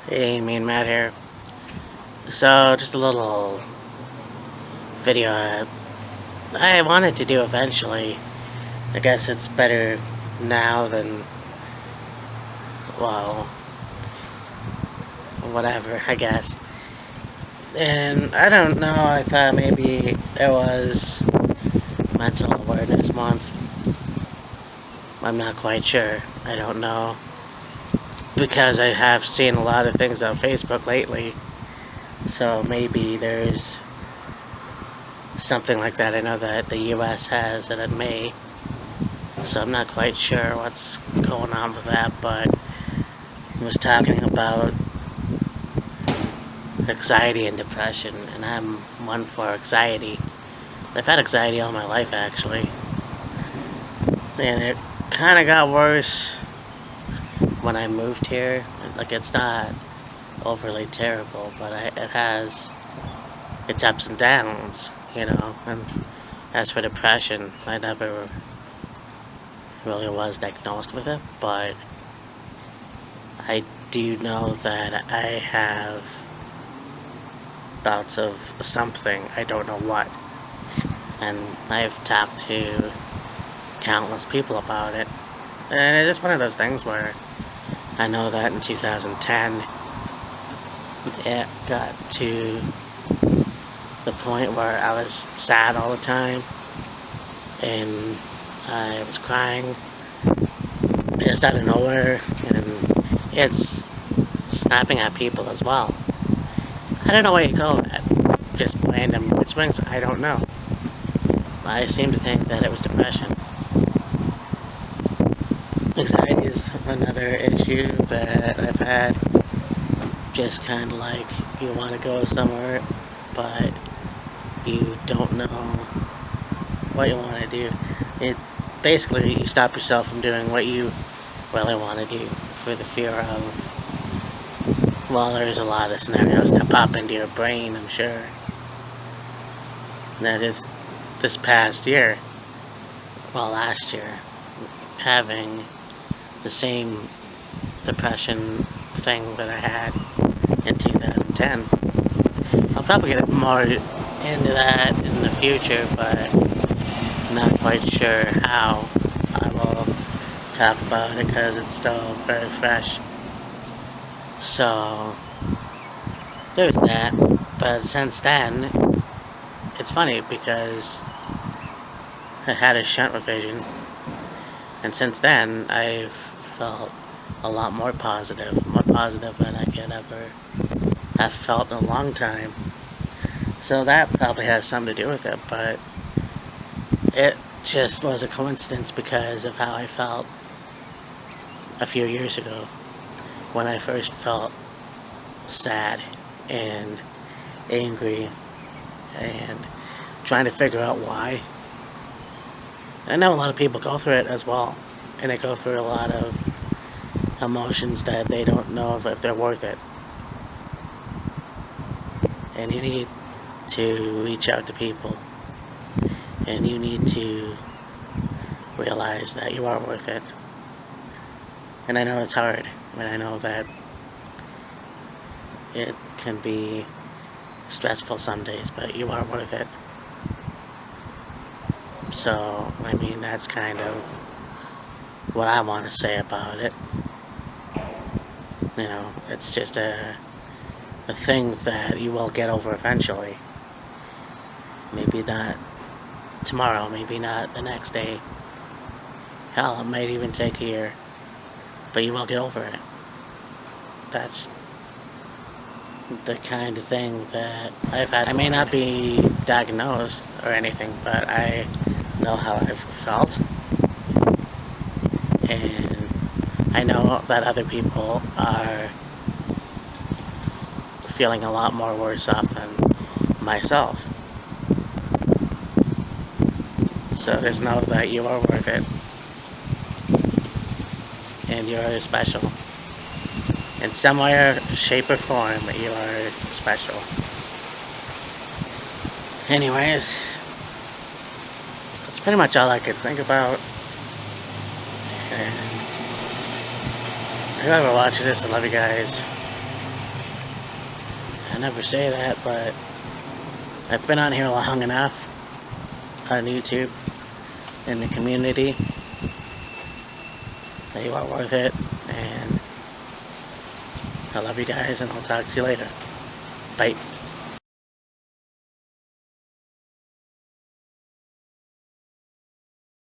Hey, me and Matt here. So, just a little video I wanted to do eventually. I guess it's better now than, well, whatever, I guess. And I don't know, I thought maybe it was Mental Awareness Month. I'm not quite sure. I don't know. Because I have seen a lot of things on Facebook lately. So maybe there's something like that. I know that the US has it in May. So I'm not quite sure what's going on with that, but he was talking about anxiety and depression, and I'm one for anxiety. I've had anxiety all my life, actually, and it kind of got worse when I moved here. Like, it's not overly terrible, but it has its ups and downs, And as for depression, I never really was diagnosed with it, but I do know that I have bouts of something, I don't know what. And I've talked to countless people about it. And it's just one of those things where I know that in 2010 it got to the point where I was sad all the time and I was crying just out of nowhere, and it's snapping at people as well. I don't know what you call that. Just random mood swings? I don't know. I seem to think that it was depression. Anxiety is another issue that I've had. Just kind of like you want to go somewhere, but you don't know what you want to do. It basically, you stop yourself from doing what you really want to do for the fear of, well, there's a lot of scenarios that pop into your brain, I'm sure. That is this past year, well, last year, having the same depression thing that I had in 2010. I'll probably get more into that in the future, but not quite sure how I will talk about it because it's still very fresh. So, there's that. But since then, it's funny because I had a shunt revision, and since then, I've felt a lot more positive than I could ever have felt in a long time. So that probably has something to do with it, but it just was a coincidence because of how I felt a few years ago when I first felt sad and angry and trying to figure out why. I know a lot of people go through it as well, and they go through a lot of emotions that they don't know if they're worth it. And you need to reach out to people, and you need to realize that you are worth it. And I know it's hard, and I know that it can be stressful some days, but you are worth it. So, I mean, that's kind of what I want to say about it. It's just a thing that you will get over eventually. Maybe not tomorrow, maybe not the next day. Hell, it might even take a year. But you will get over it. That's the kind of thing that I've had. I may not be diagnosed or anything, but I know how I've felt. And I know that other people are feeling a lot more worse off than myself. So just know that you are worth it. And you are special. In some way, or shape, or form, you are special. Anyways, that's pretty much all I could think about. And whoever watches this, I love you guys. I never say that, but I've been on here long enough on YouTube in the community that you are worth it, and I love you guys, and I'll talk to you later. Bye.